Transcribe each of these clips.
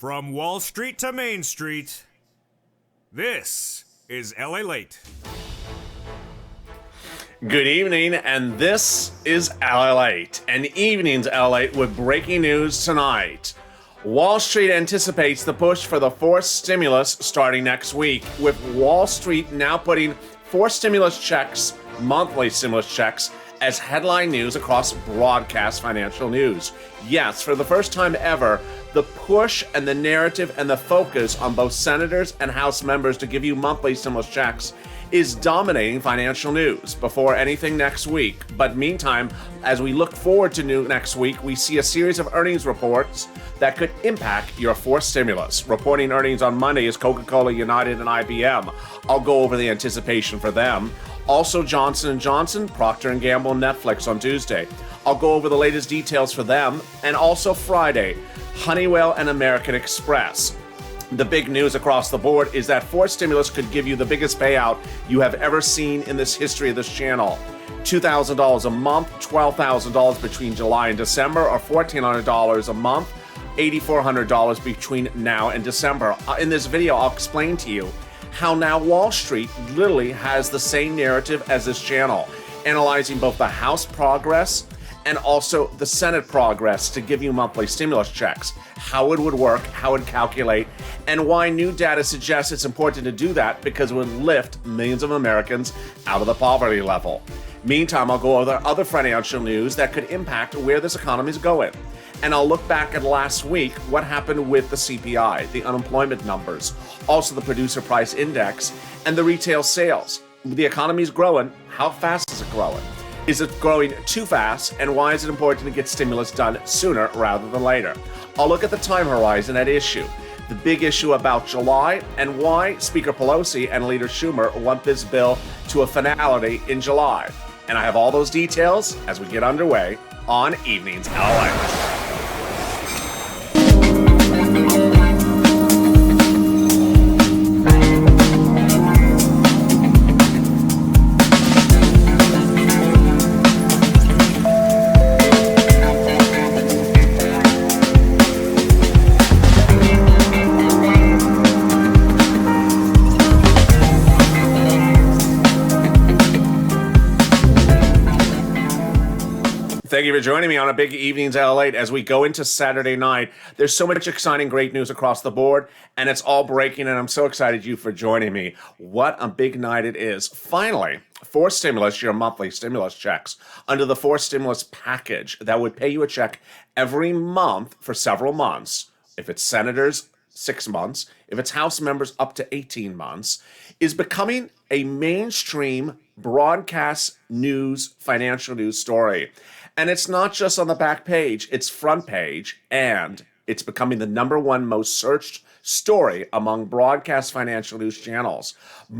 From Wall Street to Main Street, this is LALATE. Good evening, and this is LALATE, an evening's LALATE with breaking news tonight. Wall Street anticipates the push for the fourth stimulus starting next week, with Wall Street now putting four stimulus checks, monthly stimulus checks, as headline news across broadcast financial news. Yes, for the first time ever, the push and the narrative and the focus on both senators and House members to give you monthly stimulus checks is dominating financial news before anything next week. But meantime, as we look forward to next week, we see a series of earnings reports that could impact your fourth stimulus. Reporting earnings on Monday is Coca-Cola, United, and IBM. I'll go over the anticipation for them. Also, Johnson & Johnson, Procter & Gamble, Netflix on Tuesday. I'll go over the latest details for them. And also Friday, Honeywell and American Express. The big news across the board is that fourth stimulus could give you the biggest payout you have ever seen in this history of this channel. $2,000 a month, $12,000 between July and December, or $1,400 a month, $8,400 between now and December. In this video, I'll explain to you how now Wall Street literally has the same narrative as this channel, analyzing both the House progress and also the Senate progress to give you monthly stimulus checks, how it would work, how it would calculate, and why new data suggests it's important to do that because it would lift millions of Americans out of the poverty level. Meantime, I'll go over other financial news that could impact where this economy is going. And I'll look back at last week, what happened with the CPI, the unemployment numbers, also the producer price index, and the retail sales. The economy is growing. How fast is it growing? Is it growing too fast? And why is it important to get stimulus done sooner rather than later? I'll look at the time horizon at issue, the big issue about July, and why Speaker Pelosi and Leader Schumer want this bill to a finality in July. And I have all those details as we get underway on Evenings LA. Thank you for joining me on a big Evenings LALATE as we go into Saturday night. There's so much exciting, great news across the board, and it's all breaking, and I'm so excited you for joining me. What a big night it is. Finally, fourth stimulus, your monthly stimulus checks, under the fourth stimulus package that would pay you a check every month for several months. If it's senators, 6 months. If it's House members, up to 18 months, is becoming a mainstream broadcast news, financial news story. And it's not just on the back page, it's front page, and it's becoming the #1 most searched story among broadcast financial news channels.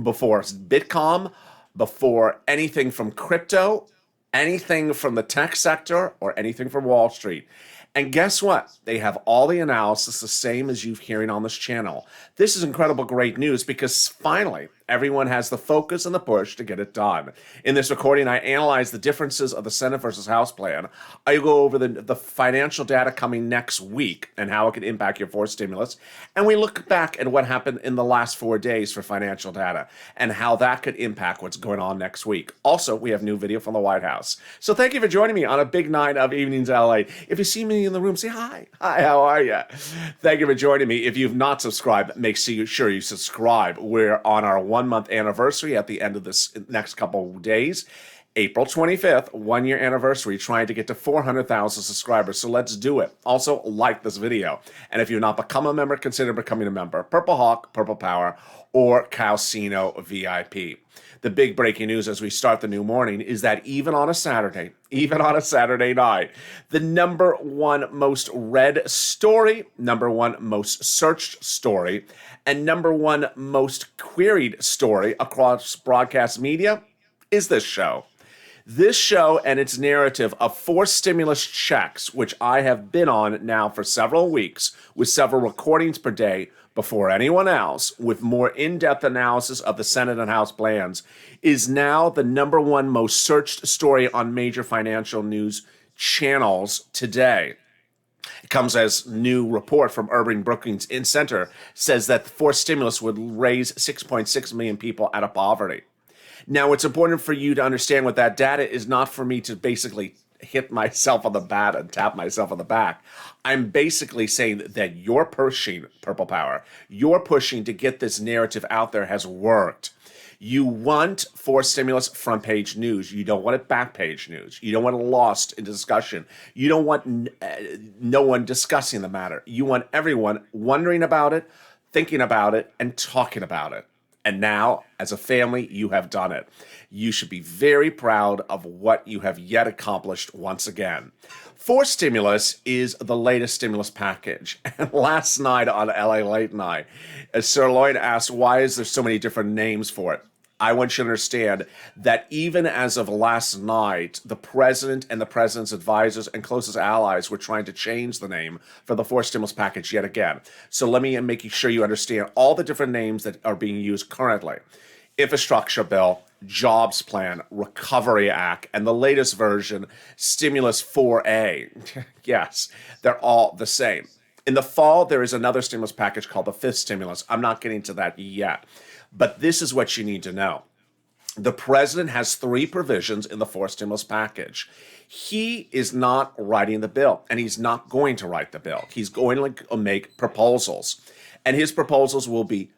Before Bitcom, before anything from crypto, anything from the tech sector, or anything from Wall Street. And guess what? They have all the analysis the same as you're hearing on this channel. This is incredible, great news because finally, everyone has the focus and the push to get it done. In this recording, I analyze the differences of the Senate versus House plan. I go over the financial data coming next week and how it could impact your fourth stimulus. And we look back at what happened in the last 4 days for financial data and how that could impact what's going on next week. Also, we have new video from the White House. So thank you for joining me on a big night of Evenings LA. If you see me in the room, say hi. Hi, how are you? Thank you for joining me. If you've not subscribed, make sure you subscribe. We're on our 1-month anniversary at the end of this next couple of days. April 25th, 1-year anniversary, trying to get to 400,000 subscribers. So let's do it. Also, like this video. And if you've not become a member, consider becoming a member. Purple Hawk, Purple Power, or Calcino VIP. The big breaking news as we start the new morning is that even on a Saturday night, the #1 most read story, #1 most searched story, and #1 most queried story across broadcast media is this show. This show and its narrative of 4 stimulus checks, which I have been on now for several weeks with several recordings per day, before anyone else, with more in-depth analysis of the Senate and House plans, is now the #1 most searched story on major financial news channels today. Comes as new report from Urban Brookings Center says that the forced stimulus would raise 6.6 million people out of poverty. Now, it's important for you to understand what that data is, not for me to basically hit myself on the back and tap myself on the back. I'm basically saying that you're pushing, Purple Power, you're pushing to get this narrative out there has worked. You want forced stimulus front page news. You don't want it back page news. You don't want it lost in discussion. You don't want no one discussing the matter. You want everyone wondering about it, thinking about it, and talking about it. And now, as a family, you have done it. You should be very proud of what you have yet accomplished once again. Forced stimulus is the latest stimulus package. And last night on LA Late Night, Sir Lloyd asked, why is there so many different names for it? I want you to understand that even as of last night, the president and the president's advisors and closest allies were trying to change the name for the forced stimulus package yet again. So let me make sure you understand all the different names that are being used currently. Infrastructure bill, jobs plan, recovery act, and the latest version, stimulus 4A. Yes, they're all the same. In the fall, there is another stimulus package called the fifth stimulus. I'm not getting to that yet. But this is what you need to know. The president has 3 provisions in the forced stimulus package. He is not writing the bill, and he's not going to write the bill. He's going to make proposals. And his proposals will be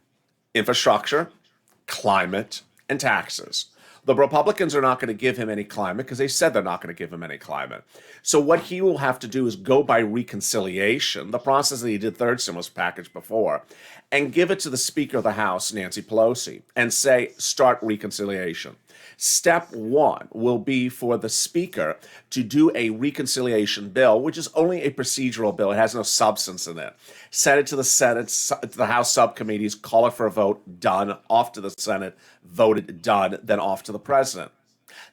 infrastructure, climate, and taxes. The Republicans are not going to give him any climate because they said they're not going to give him any climate. So what he will have to do is go by reconciliation, the process that he did third stimulus package before, and give it to the Speaker of the House, Nancy Pelosi, and say, start reconciliation. Step 1 will be for the Speaker to do a reconciliation bill, which is only a procedural bill. It has no substance in it. Send it to the Senate, to the House subcommittees, call it for a vote, done, off to the Senate, voted, done, then off to the president.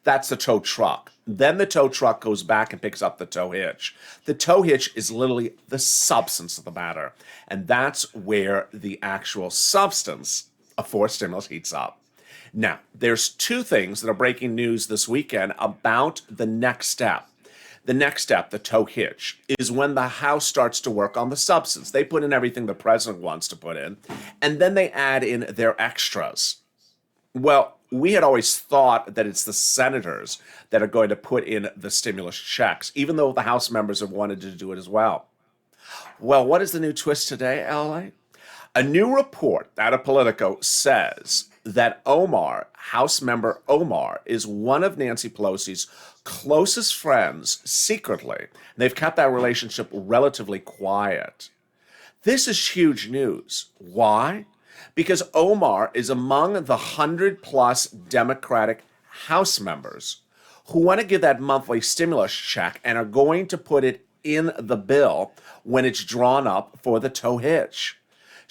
That's the tow truck. Then the tow truck goes back and picks up the tow hitch. The tow hitch is literally the substance of the matter. And that's where the actual substance of forced stimulus heats up. Now, there's 2 things that are breaking news this weekend about the next step. The next step, the tow hitch, is when the House starts to work on the substance. They put in everything the president wants to put in, and then they add in their extras. Well, we had always thought that it's the senators that are going to put in the stimulus checks, even though the House members have wanted to do it as well. Well, what is the new twist today, LA? A new report out of Politico says that Omar, House member Omar, is one of Nancy Pelosi's closest friends secretly. They've kept that relationship relatively quiet. This is huge news. Why? Because Omar is among the 100-plus Democratic House members who want to give that monthly stimulus check and are going to put it in the bill when it's drawn up for the tow hitch.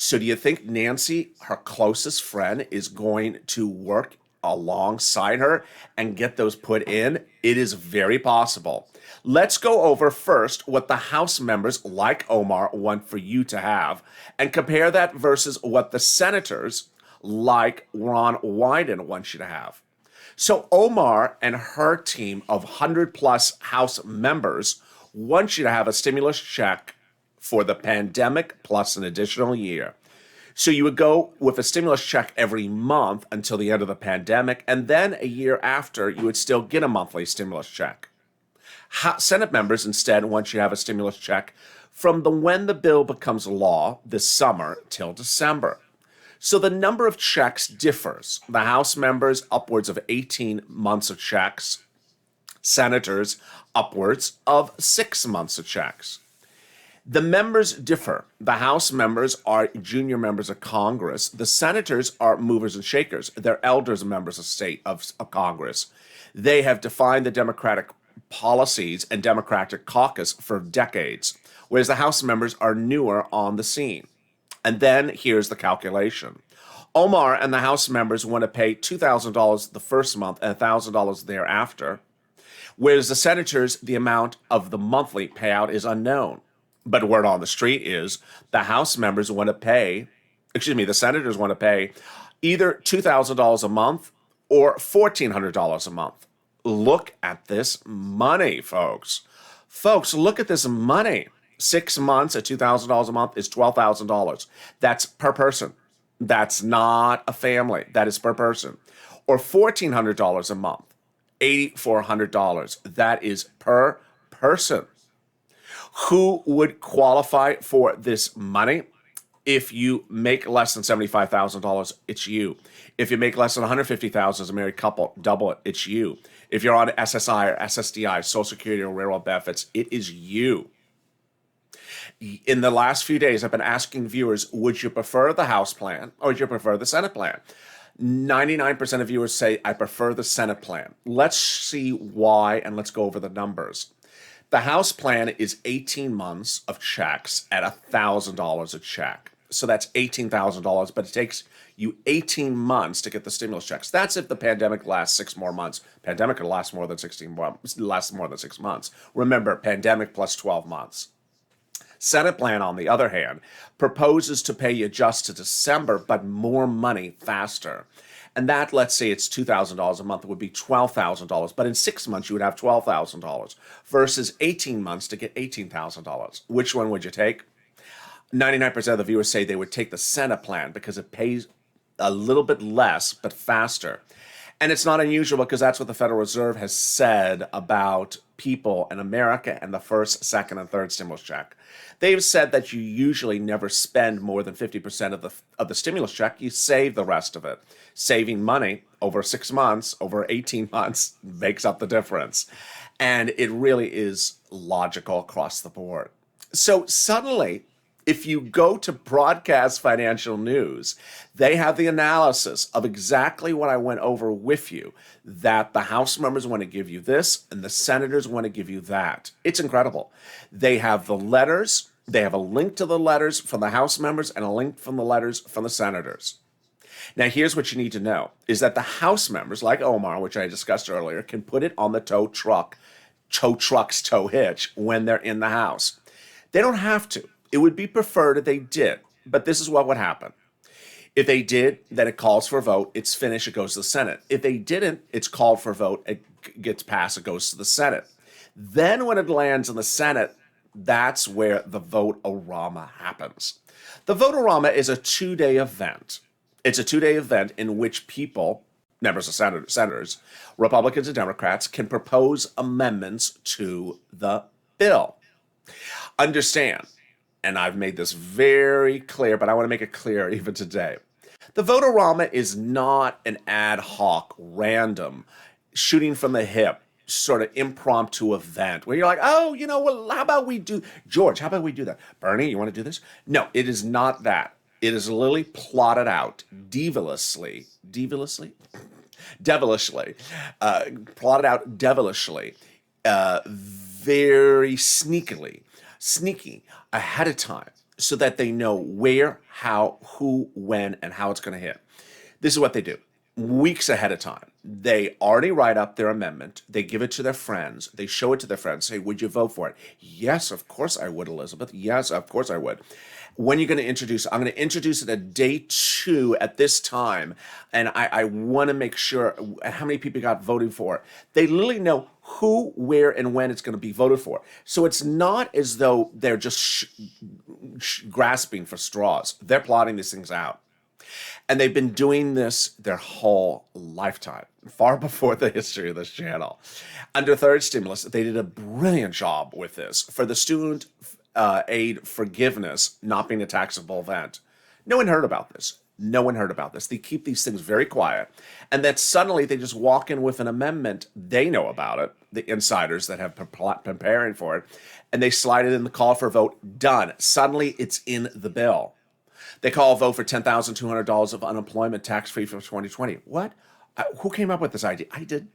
So do you think Nancy, her closest friend, is going to work alongside her and get those put in? It is very possible. Let's go over first what the House members like Omar want for you to have and compare that versus what the senators like Ron Wyden want you to have. So Omar and her team of 100-plus House members want you to have a stimulus check for the pandemic plus an additional year. So you would go with a stimulus check every month until the end of the pandemic, and then a year after, you would still get a monthly stimulus check. Senate members instead want you to have a stimulus check from when the bill becomes law this summer till December. So the number of checks differs. The House members, upwards of 18 months of checks. Senators, upwards of 6 months of checks. The members differ. The House members are junior members of Congress. The senators are movers and shakers. They're elders members of Congress. They have defined the Democratic policies and Democratic caucus for decades, whereas the House members are newer on the scene. And then here's the calculation. Omar and the House members want to pay $2,000 the first month and $1,000 thereafter, whereas the senators, the amount of the monthly payout is unknown. But word on the street is the House members want to pay, the senators want to pay either $2,000 a month or $1,400 a month. Look at this money, folks. Folks, look at this money. 6 months at $2,000 a month is $12,000. That's per person. That's not a family. That is per person. Or $1,400 a month, $8,400. That is per person. Who would qualify for this money? If you make less than $75,000, it's you. If you make less than $150,000 as a married couple, double it, it's you. If you're on SSI or SSDI, Social Security or railroad benefits, it is you. In the last few days, I've been asking viewers, would you prefer the House plan or would you prefer the Senate plan? 99% of viewers say, I prefer the Senate plan. Let's see why, and let's go over the numbers. The House plan is 18 months of checks at $1,000 a check. So that's $18,000, but it takes you 18 months to get the stimulus checks. That's if the pandemic lasts 6 more months. Pandemic could last more than 6 months. Remember, pandemic plus 12 months. Senate plan, on the other hand, proposes to pay you just to December, but more money faster. And that, let's say it's $2,000 a month, it would be $12,000. But in 6 months, you would have $12,000 versus 18 months to get $18,000. Which one would you take? 99% of the viewers say they would take the Senate plan because it pays a little bit less, but faster. And it's not unusual because that's what the Federal Reserve has said about people in America and the first, second, and third stimulus check. They've said that you usually never spend more than 50% of the stimulus check. You save the rest of it. Saving money over 6 months, over 18 months makes up the difference. And it really is logical across the board. So suddenly, if you go to Broadcast Financial News, they have the analysis of exactly what I went over with you, that the House members want to give you this and the senators want to give you that. It's incredible. They have the letters. They have a link to the letters from the House members and a link from the letters from the senators. Now, here's what you need to know, is that the House members, like Omar, which I discussed earlier, can put it on the tow truck's tow hitch when they're in the House. They don't have to. It would be preferred if they did, but this is what would happen. If they did, then it calls for a vote, it's finished, it goes to the Senate. If they didn't, it's called for a vote, it gets passed, it goes to the Senate. Then when it lands in the Senate, that's where the vote-orama happens. The vote-orama is a 2-day event. It's a 2-day event in which people, members of senators, Republicans and Democrats, can propose amendments to the bill. Understand, and I've made this very clear, but I want to make it clear even today. The vote-orama is not an ad hoc, random, shooting from the hip, sort of impromptu event where you're like, oh, well, how about we do, George, how about we do that? Bernie, you want to do this? No, it is not that. It is literally plotted out devilishly, plotted out devilishly, very sneaky ahead of time so that they know where, how, who, when, and how it's going to hit. This is what they do. Weeks ahead of time, they already write up their amendment. They give it to their friends. They show it to their friends. Say, would you vote for it? Yes, of course I would, Elizabeth. Yes, of course I would. When are you going to introduce it? I'm going to introduce it at day 2 at this time. And I want to make sure how many people got voted for it. They literally know who, where, and when it's going to be voted for. So it's not as though they're just grasping for straws. They're plotting these things out. And they've been doing this their whole lifetime, far before the history of this channel. Under third stimulus, they did a brilliant job with this for the student aid forgiveness not being a taxable event. No one heard about this. No one heard about this. They keep these things very quiet. And then suddenly they just walk in with an amendment. They know about it, the insiders that have been preparing for it, and they slide it in the call for a vote. Done. Suddenly it's in the bill. They call a vote for $10,200 of unemployment tax-free for 2020. What? Who came up with this idea? I did.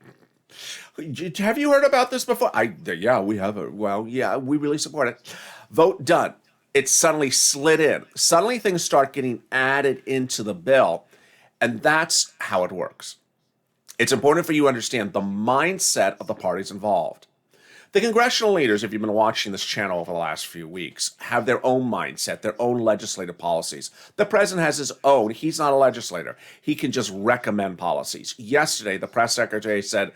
Have you heard about this before? Yeah, we have. Well, yeah, we really support it. Vote done. It's suddenly slid in. Suddenly things start getting added into the bill, and that's how it works. It's important for you to understand the mindset of the parties involved. The congressional leaders, if you've been watching this channel over the last few weeks, have their own mindset, their own legislative policies. The president has his own. He's not a legislator. He can just recommend policies. Yesterday, the press secretary said,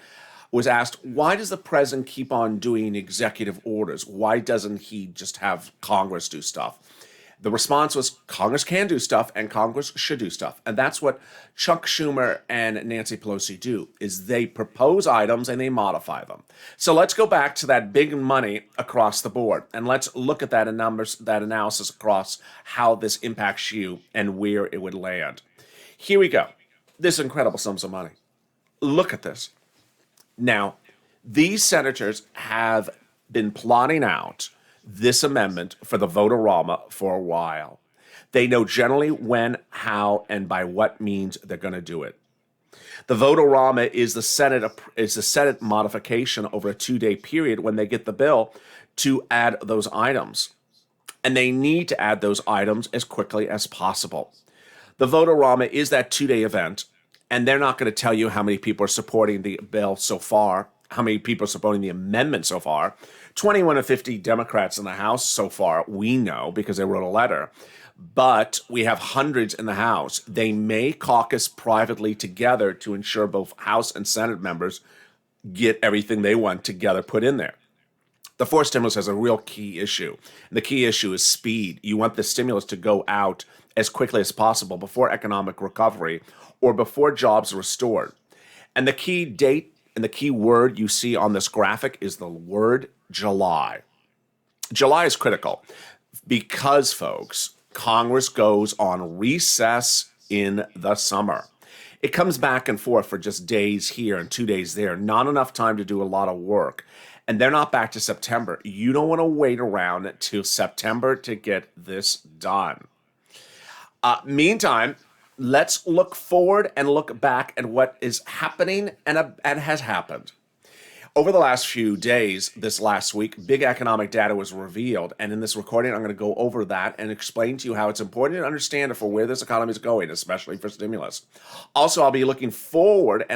was asked, why does the president keep on doing executive orders? Why doesn't he just have Congress do stuff? The response was Congress can do stuff and Congress should do stuff. And that's what Chuck Schumer and Nancy Pelosi do, is they propose items and they modify them. So let's go back to that big money across the board and let's look at that analysis across how this impacts you and where it would land. Here we go. This incredible sums of money. Look at this. Now, these senators have been plotting out this amendment for the vote-a-rama for a while. They know generally when, how, and by what means they're going to do it. The vote-a-rama is the Senate modification over a 2-day period when they get the bill to add those items. And they need to add those items as quickly as possible. The vote-a-rama is that 2-day event, and they're not going to tell you how many people are supporting the bill so far, how many people are supporting the amendment so far. 21 of 50 Democrats in the House so far, we know, because they wrote a letter. But we have hundreds in the House. They may caucus privately together to ensure both House and Senate members get everything they want together put in there. The fourth stimulus has a real key issue. And the key issue is speed. You want the stimulus to go out as quickly as possible before economic recovery or before jobs are restored. And the key date and the key word you see on this graphic is the word July. July is critical because, folks, Congress goes on recess in the summer. It comes back and forth for just days here and 2 days there, not enough time to do a lot of work. And they're not back to September. You don't want to wait around till September to get this done. Meantime, let's look forward and look back at what is happening and has happened. Over the last few days, this last week, big economic data was revealed. And in this recording, I'm going to go over that and explain to you how it's important to understand for where this economy is going, especially for stimulus. Also, I'll be looking forward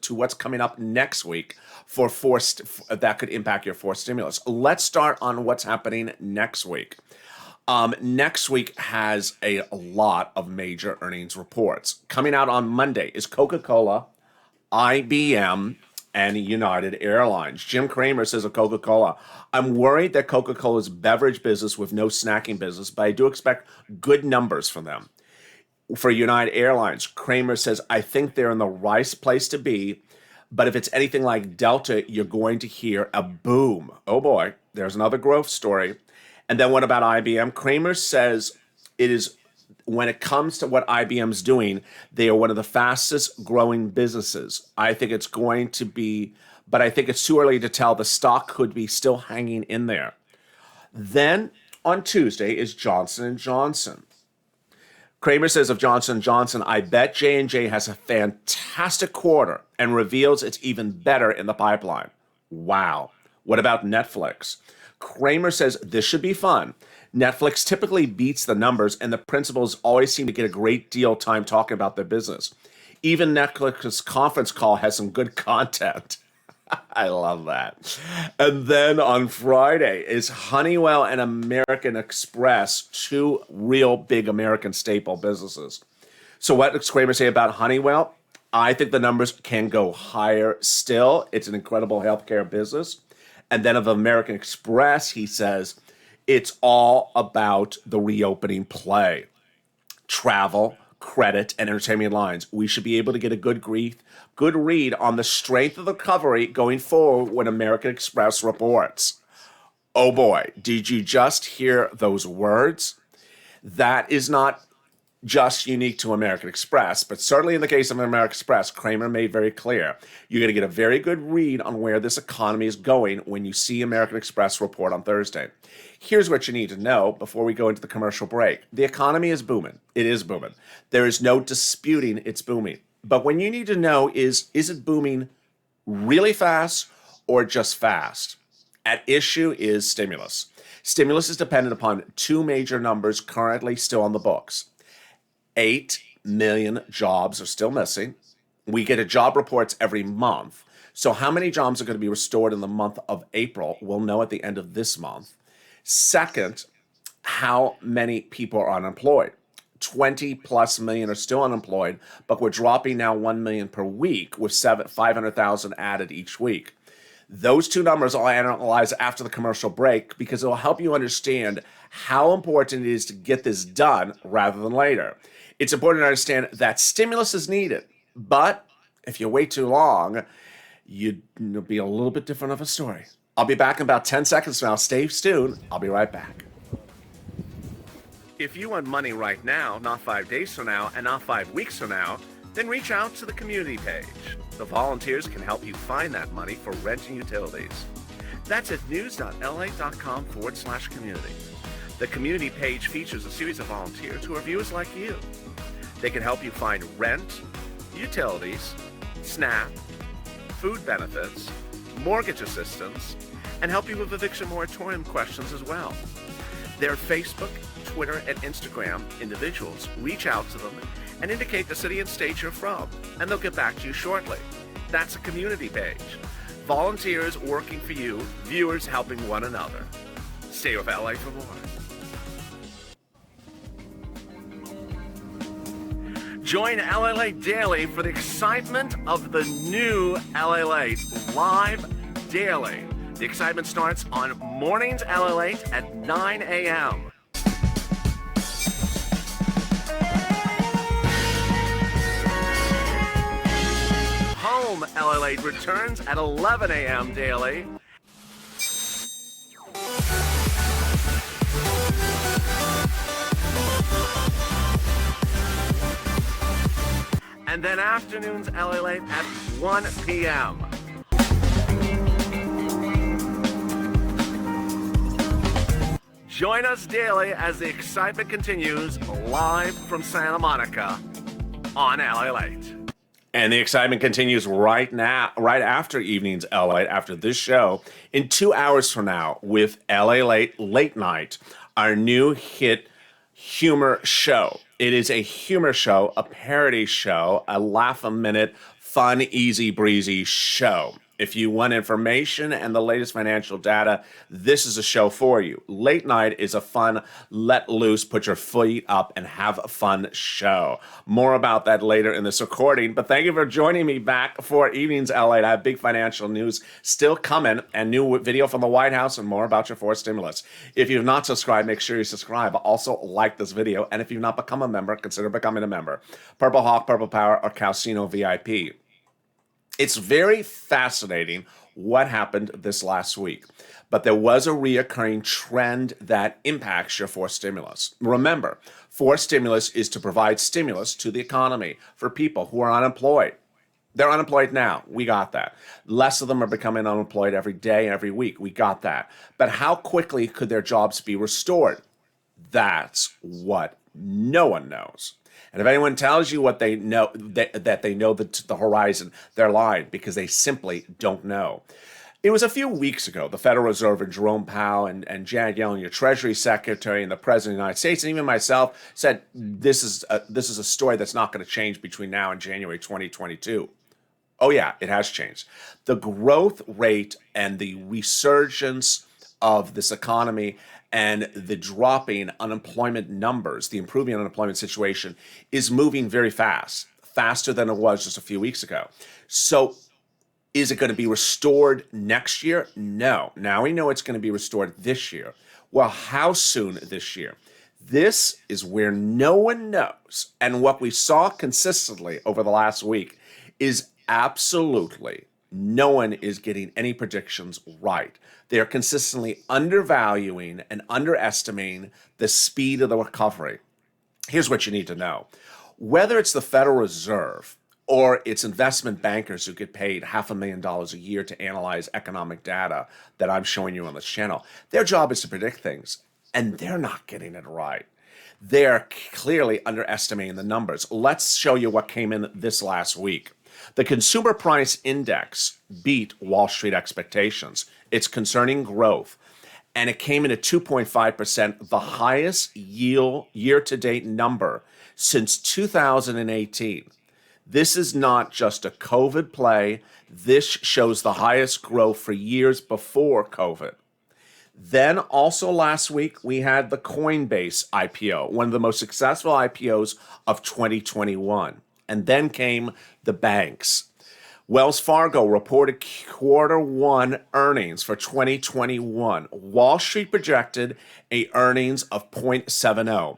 to what's coming up next week for that could impact your fourth stimulus. Let's start on what's happening next week. Next week has a lot of major earnings reports. Coming out on Monday is Coca-Cola, IBM, and United Airlines. Jim Cramer says of Coca-Cola, I'm worried that Coca-Cola's beverage business with no snacking business, but I do expect good numbers from them. For United Airlines, Cramer says, I think they're in the right place to be, but if it's anything like Delta, you're going to hear a boom. Oh boy, there's another growth story. And then what about IBM? Cramer says it is, when it comes to what IBM's doing, they are one of the fastest growing businesses. I think it's going to be, but I think it's too early to tell. The stock could be still hanging in there. Then on Tuesday is Johnson & Johnson. Cramer says of Johnson & Johnson, I bet J&J has a fantastic quarter and reveals it's even better in the pipeline. Wow. What about Netflix? Cramer says this should be fun. Netflix typically beats the numbers, and the principals always seem to get a great deal of time talking about their business. Even Netflix's conference call has some good content. I love that. And then on Friday is Honeywell and American Express, two real big American staple businesses. So what does Cramer say about Honeywell? I think the numbers can go higher still. It's an incredible healthcare business. And then of American Express, he says, it's all about the reopening play. Travel, credit, and entertainment lines. We should be able to get a good read on the strength of the recovery going forward when American Express reports. Oh boy, did you just hear those words? That is not just unique to American Express, but certainly in the case of American Express, Cramer made very clear, you're going to get a very good read on where this economy is going when you see American Express report on Thursday. Here's what you need to know before we go into the commercial break. The economy is booming. It is booming. There is no disputing it's booming. But what you need to know is it booming really fast or just fast? At issue is stimulus. Stimulus is dependent upon two major numbers currently still on the books. 8 million jobs are still missing. We get job reports every month. So how many jobs are going to be restored in the month of April? We'll know at the end of this month. Second, how many people are unemployed? 20 plus million are still unemployed, but we're dropping now 1 million per week with 500,000 added each week. Those two numbers I'll analyze after the commercial break because it'll help you understand how important it is to get this done rather than later. It's important to understand that stimulus is needed, but if you wait too long, it'll be a little bit different of a story. I'll be back in about 10 seconds from now. Stay tuned. I'll be right back. If you want money right now, not 5 days from now, and not 5 weeks from now, then reach out to the community page. The volunteers can help you find that money for rent and utilities. That's at news.la.com/community. The community page features a series of volunteers who are viewers like you. They can help you find rent, utilities, SNAP, food benefits, mortgage assistance, and help you with eviction moratorium questions as well. Their Facebook, Twitter, and Instagram individuals reach out to them and indicate the city and state you're from, and they'll get back to you shortly. That's a community page. Volunteers working for you, viewers helping one another. Stay with LA for more. Join LALATE daily for the excitement of the new LALATE live daily. The excitement starts on mornings LALATE at 9 a.m. Home LALATE returns at 11 a.m. daily. And then afternoons LALATE at 1 p.m. Join us daily as the excitement continues live from Santa Monica on LALATE. And the excitement continues right now, right after evenings LALATE, after this show, in 2 hours from now with LALATE Late Night, our new hit humor show. It is a humor show, a parody show, a laugh-a-minute, fun, easy breezy show. If you want information and the latest financial data, this is a show for you. Late Night is a fun, let loose, put your feet up and have a fun show. More about that later in this recording, but thank you for joining me back for Evenings LA. I have big financial news still coming and new video from the White House and more about your fourth stimulus. If you've not subscribed, make sure you subscribe. Also, like this video, and if you've not become a member, consider becoming a member. Purple Hawk, Purple Power, or Calcino VIP. It's very fascinating what happened this last week, but there was a reoccurring trend that impacts your fourth stimulus. Remember, fourth stimulus is to provide stimulus to the economy for people who are unemployed. They're unemployed now. We got that. Less of them are becoming unemployed every day, every week. We got that. But how quickly could their jobs be restored? That's what no one knows. And if anyone tells you what they know, that they know the horizon, they're lying because they simply don't know. It was a few weeks ago, the Federal Reserve and Jerome Powell and Janet Yellen, your Treasury Secretary and the President of the United States, and even myself, said this is a story that's not going to change between now and January 2022. Oh yeah, it has changed. The growth rate and the resurgence of this economy and the dropping unemployment numbers, the improving unemployment situation is moving very fast, faster than it was just a few weeks ago. So is it going to be restored next year? No. Now we know it's going to be restored this year. Well, how soon this year? This is where no one knows. And what we saw consistently over the last week is absolutely no one is getting any predictions right. They are consistently undervaluing and underestimating the speed of the recovery. Here's what you need to know. Whether it's the Federal Reserve or it's investment bankers who get paid $500,000 a year to analyze economic data that I'm showing you on this channel, their job is to predict things, and they're not getting it right. They're clearly underestimating the numbers. Let's show you what came in this last week. The Consumer Price Index beat Wall Street expectations. It's concerning growth, and it came in at 2.5%, the highest yield year-to-date number since 2018. This is not just a COVID play. This shows the highest growth for years before COVID. Then also last week, we had the Coinbase IPO, one of the most successful IPOs of 2021. And then came the banks. Wells Fargo reported quarter one earnings for 2021. Wall Street projected a earnings of 0.70.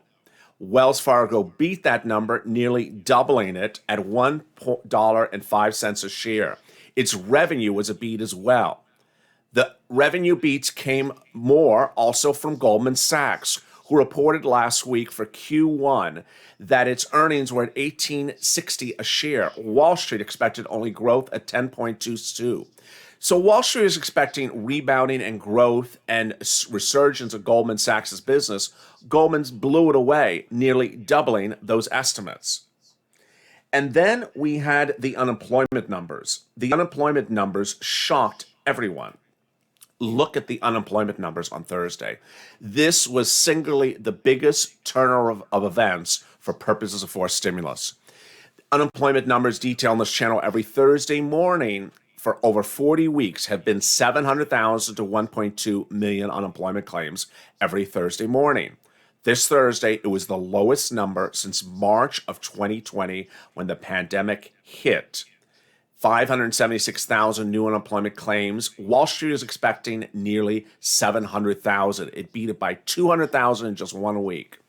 Wells Fargo beat that number, nearly doubling it at $1.05 a share. Its revenue was a beat as well. The revenue beats came more also from Goldman Sachs, who reported last week for Q1 that its earnings were at $18.60 a share. Wall Street expected only growth at 10.22. So Wall Street is expecting rebounding and growth and resurgence of Goldman Sachs' business. Goldman's blew it away, nearly doubling those estimates. And then we had the unemployment numbers. The unemployment numbers shocked everyone. Look at the unemployment numbers on Thursday. This was singularly the biggest turnover of events for purposes of forced stimulus. Unemployment numbers detailed on this channel every Thursday morning for over 40 weeks have been 700,000 to 1.2 million unemployment claims every Thursday morning. This Thursday, it was the lowest number since March of 2020 when the pandemic hit. 576,000 new unemployment claims. Wall Street is expecting nearly 700,000. It beat it by 200,000 in just 1 week.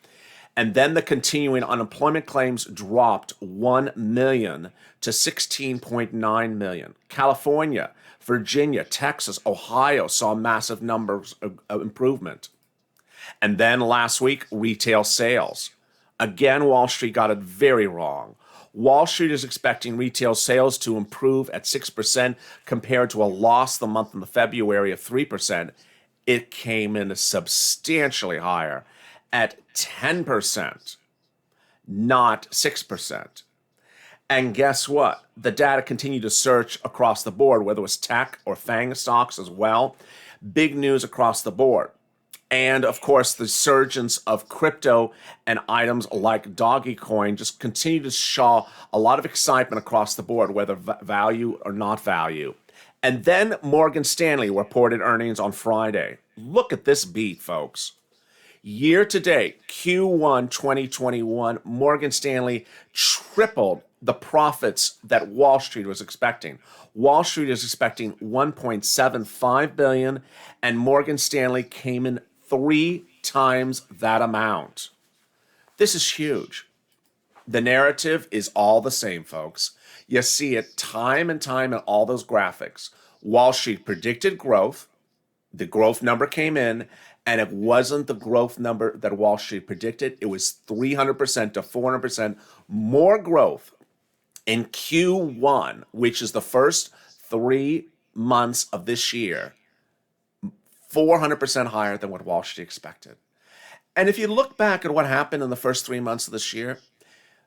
And then the continuing unemployment claims dropped 1 million to 16.9 million. California, Virginia, Texas, Ohio saw massive numbers of improvement. And then last week, retail sales. Again, Wall Street got it very wrong. Wall Street is expecting retail sales to improve at 6% compared to a loss the month of February of 3%. It came in substantially higher at 10%, not 6%. And guess what? The data continued to surge across the board, whether it was tech or FANG stocks as well. Big news across the board. And of course, the surgence of crypto and items like Dogecoin just continue to show a lot of excitement across the board, whether value or not value. And then Morgan Stanley reported earnings on Friday. Look at this beat, folks. Year to date, Q1 2021, Morgan Stanley tripled the profits that Wall Street was expecting. Wall Street is expecting $1.75 billion, and Morgan Stanley came in 3 times that amount. This is huge. The narrative is all the same, folks. You see it time and time in all those graphics. Wall Street predicted growth. The growth number came in, and it wasn't the growth number that Wall Street predicted. It was 300% to 400% more growth in Q1, which is the first 3 months of this year. 400% higher than what Wall Street expected. And if you look back at what happened in the first 3 months of this year,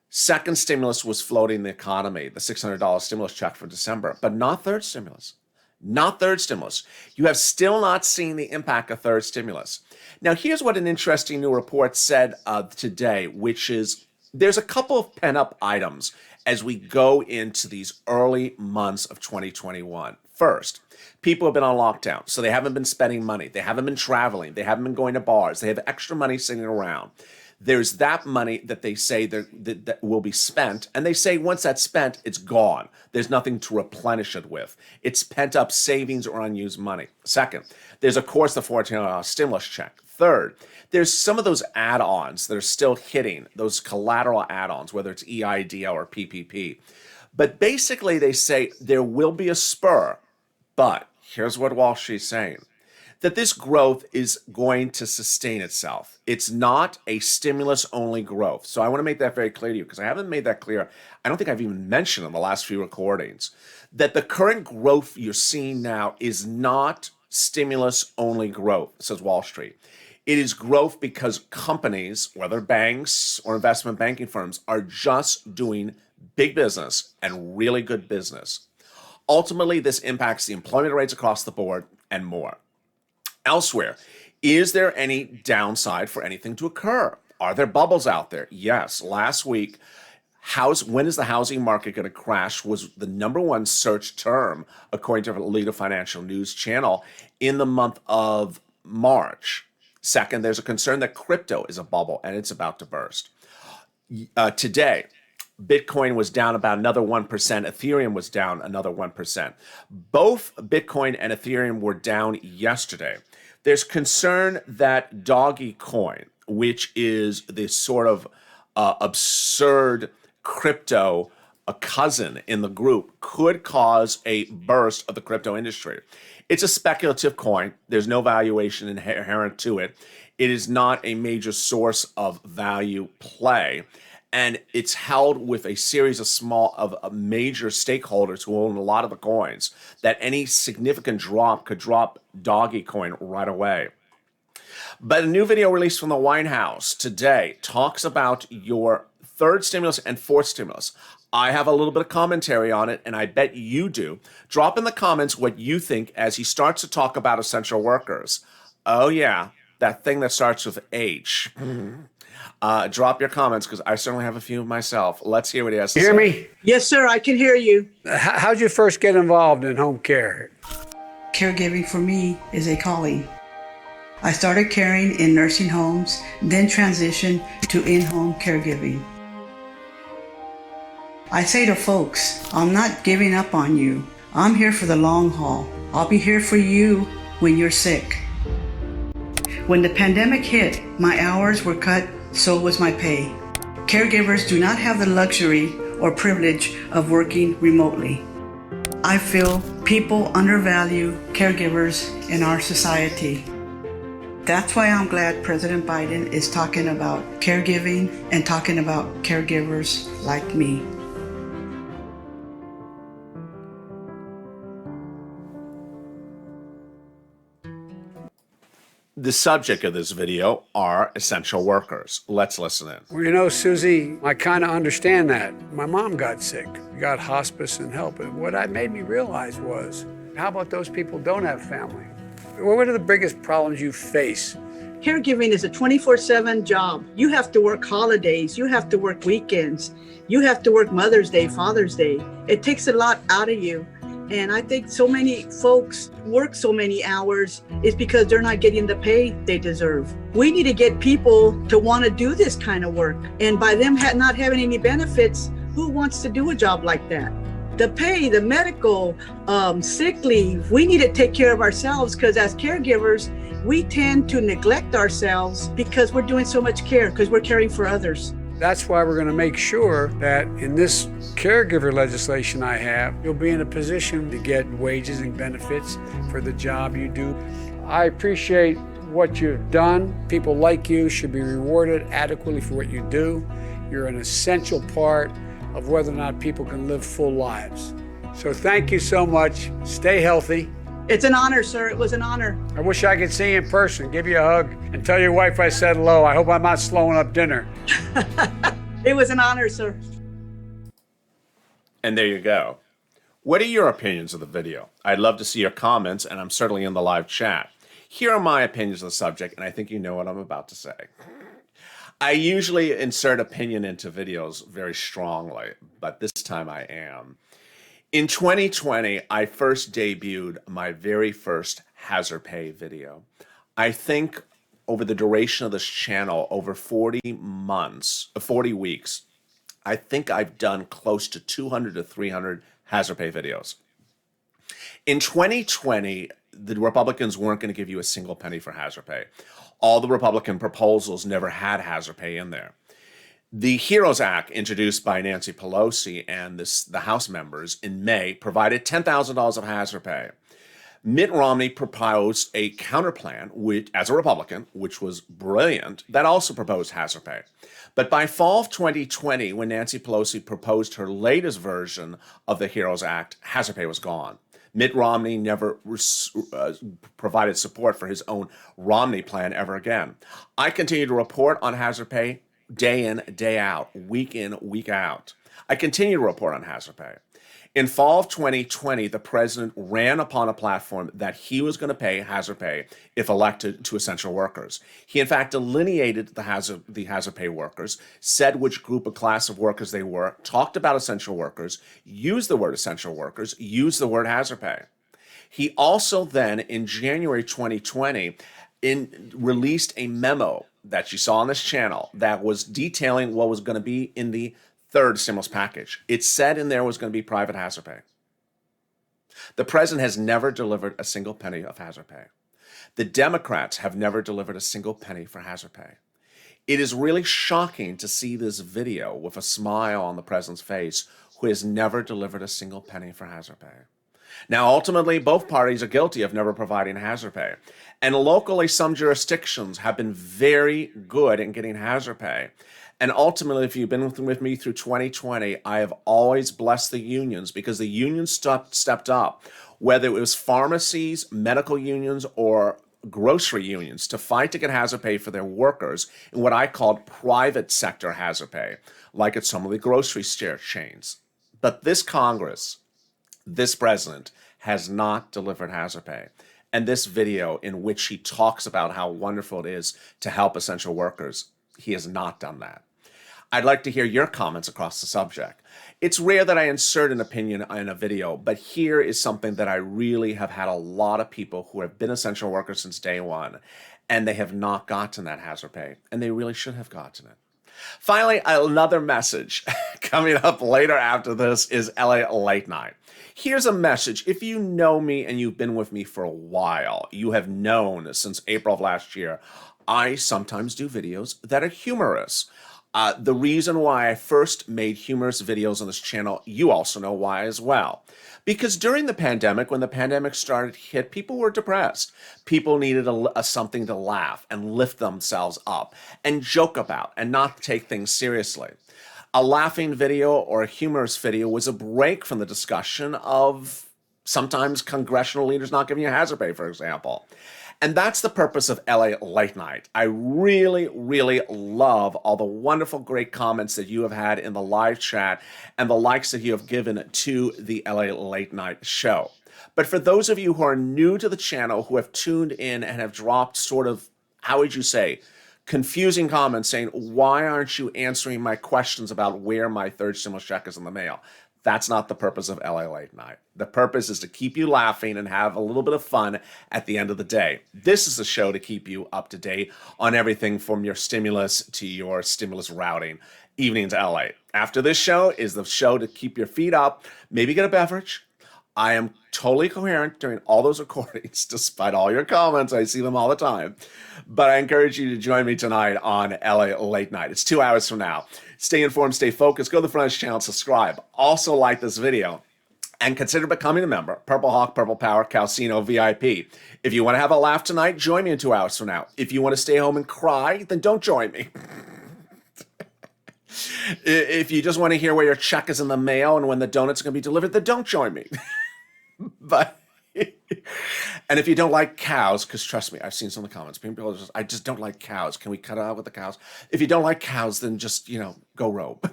second stimulus was floating the economy, the $600 stimulus check for December, but not third stimulus. Not third stimulus. You have still not seen the impact of third stimulus. Now, here's what an interesting new report said today, which is there's a couple of pent-up items as we go into these early months of 2021. First, people have been on lockdown, so they haven't been spending money. They haven't been traveling. They haven't been going to bars. They have extra money sitting around. There's that money that they say that will be spent, and they say once that's spent, it's gone. There's nothing to replenish it with. It's pent-up savings or unused money. Second, there's, of course, the $14 stimulus check. Third, there's some of those add-ons that are still hitting, those collateral add-ons, whether it's EIDL or PPP. But basically, they say there will be a spur. But here's what Wall Street's saying, that this growth is going to sustain itself. It's not a stimulus-only growth. So I want to make that very clear to you because I haven't made that clear. I don't think I've even mentioned in the last few recordings that the current growth you're seeing now is not stimulus-only growth, says Wall Street. It is growth because companies, whether banks or investment banking firms, are just doing big business and really good business. Ultimately, this impacts the employment rates across the board and more. Elsewhere, is there any downside for anything to occur? Are there bubbles out there? Yes. Last week, when is the housing market going to crash was the number one search term, according to Leader Financial News Channel, in the month of March. Second, there's a concern that crypto is a bubble and it's about to burst. Today, Bitcoin was down about another 1%. Ethereum was down another 1%. Both Bitcoin and Ethereum were down yesterday. There's concern that Doggy Coin, which is this sort of absurd crypto, a cousin in the group, could cause a burst of the crypto industry. It's a speculative coin. There's no valuation inherent to it. It is not a major source of value play. And it's held with a series of major stakeholders who own a lot of the coins, that any significant drop could drop Doggy Coin right away. But a new video released from the White House today talks about your third stimulus and fourth stimulus. I have a little bit of commentary on it, and I bet you do. Drop in the comments what you think as he starts to talk about essential workers. Oh, yeah, that thing that starts with H. Drop your comments, because I certainly have a few myself. Let's hear what he has to say. Hear me? Yes, sir, I can hear you. How'd you first get involved in home care? Caregiving for me is a calling. I started caring in nursing homes, then transitioned to in-home caregiving. I say to folks, I'm not giving up on you. I'm here for the long haul. I'll be here for you when you're sick. When the pandemic hit, my hours were cut, so was my pay. Caregivers do not have the luxury or privilege of working remotely. I feel people undervalue caregivers in our society. That's why I'm glad President Biden is talking about caregiving and talking about caregivers like me. The subject of this video are essential workers. Let's listen in. Well, you know, Susie, I kind of understand that. My mom got sick, got hospice and help. And what that made me realize was, how about those people who don't have family? What are the biggest problems you face? Caregiving is a 24/7 job. You have to work holidays. You have to work weekends. You have to work Mother's Day, Father's Day. It takes a lot out of you. And I think so many folks work so many hours is because they're not getting the pay they deserve. We need to get people to want to do this kind of work. And by them not having any benefits, who wants to do a job like that? The pay, the medical, sick leave, we need to take care of ourselves, because as caregivers, we tend to neglect ourselves because we're doing so much care, because we're caring for others. That's why we're going to make sure that in this caregiver legislation I have, you'll be in a position to get wages and benefits for the job you do. I appreciate what you've done. People like you should be rewarded adequately for what you do. You're an essential part of whether or not people can live full lives. So thank you so much. Stay healthy. It's an honor, sir. It was an honor. I wish I could see you in person, give you a hug, and tell your wife I said hello. I hope I'm not slowing up dinner. It was an honor, sir. And there you go. What are your opinions of the video? I'd love to see your comments, and I'm certainly in the live chat. Here are my opinions of the subject, and I think you know what I'm about to say. I usually insert opinion into videos very strongly, but this time I am. In 2020, I first debuted my very first hazard pay video. I think over the duration of this channel, over 40 weeks, I think I've done close to 200 to 300 hazard pay videos. In 2020, the Republicans weren't going to give you a single penny for hazard pay. All the Republican proposals never had hazard pay in there. The HEROES Act, introduced by Nancy Pelosi and the House members in May, provided $10,000 of hazard pay. Mitt Romney proposed a counterplan, as a Republican, which was brilliant, that also proposed hazard pay. But by fall of 2020, when Nancy Pelosi proposed her latest version of the HEROES Act, hazard pay was gone. Mitt Romney never provided support for his own Romney plan ever again. I continue to report on hazard pay day in, day out, week in, week out. I continue to report on hazard pay. In fall of 2020, the president ran upon a platform that he was going to pay hazard pay if elected to essential workers. He, in fact, delineated the hazard pay workers, said which group or class of workers they were, talked about essential workers, used the word essential workers, used the word hazard pay. He also then, in January 2020, released a memo that you saw on this channel that was detailing what was going to be in the third stimulus package. It said in there was going to be private hazard pay. The president has never delivered a single penny of hazard pay. The Democrats have never delivered a single penny for hazard pay. It is really shocking to see this video with a smile on the president's face who has never delivered a single penny for hazard pay. Now, ultimately, both parties are guilty of never providing hazard pay. And locally, some jurisdictions have been very good in getting hazard pay. And ultimately, if you've been with me through 2020, I have always blessed the unions because the unions stepped up, whether it was pharmacies, medical unions, or grocery unions, to fight to get hazard pay for their workers in what I called private sector hazard pay, like at some of the grocery store chains. But this Congress, this president, has not delivered hazard pay. And this video in which he talks about how wonderful it is to help essential workers, he has not done that. I'd like to hear your comments across the subject. It's rare that I insert an opinion in a video, but here is something that I really have had a lot of people who have been essential workers since day one, and they have not gotten that hazard pay, and they really should have gotten it. Finally, another message coming up later after this is LA Late Night. Here's a message. If you know me and you've been with me for a while, you have known since April of last year, I sometimes do videos that are humorous. The reason why I first made humorous videos on this channel, you also know why as well. Because during the pandemic, when the pandemic started to hit, people were depressed. People needed something to laugh and lift themselves up and joke about and not take things seriously. A laughing video or a humorous video was a break from the discussion of sometimes congressional leaders not giving you hazard pay, for example. And that's the purpose of LA Late Night. I really, really love all the wonderful, great comments that you have had in the live chat and the likes that you have given to the LA Late Night show. But for those of you who are new to the channel, who have tuned in and have dropped sort of, how would you say, confusing comments saying, why aren't you answering my questions about where my third stimulus check is in the mail? That's not the purpose of LA Late Night. The purpose is to keep you laughing and have a little bit of fun at the end of the day. This is a show to keep you up to date on everything from your stimulus to your stimulus routing. Evenings LA. After this show is the show to keep your feet up, maybe get a beverage. I am totally coherent during all those recordings, despite all your comments. I see them all the time. But I encourage you to join me tonight on LA Late Night. It's 2 hours from now. Stay informed, stay focused. Go to the front of this channel, subscribe. Also like this video. And consider becoming a member. Purple Hawk, Purple Power, Calcino, VIP. If you want to have a laugh tonight, join me in 2 hours from now. If you want to stay home and cry, then don't join me. If you just want to hear where your check is in the mail and when the donuts are going to be delivered, then don't join me. But, and if you don't like cows, because trust me, I've seen some of the comments. People are just, I just don't like cows. Can we cut out with the cows? If you don't like cows, then just, go robe.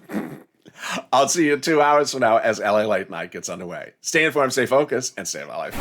I'll see you in 2 hours from now as LA Late Night gets underway. Stay informed, stay focused, and stay alive.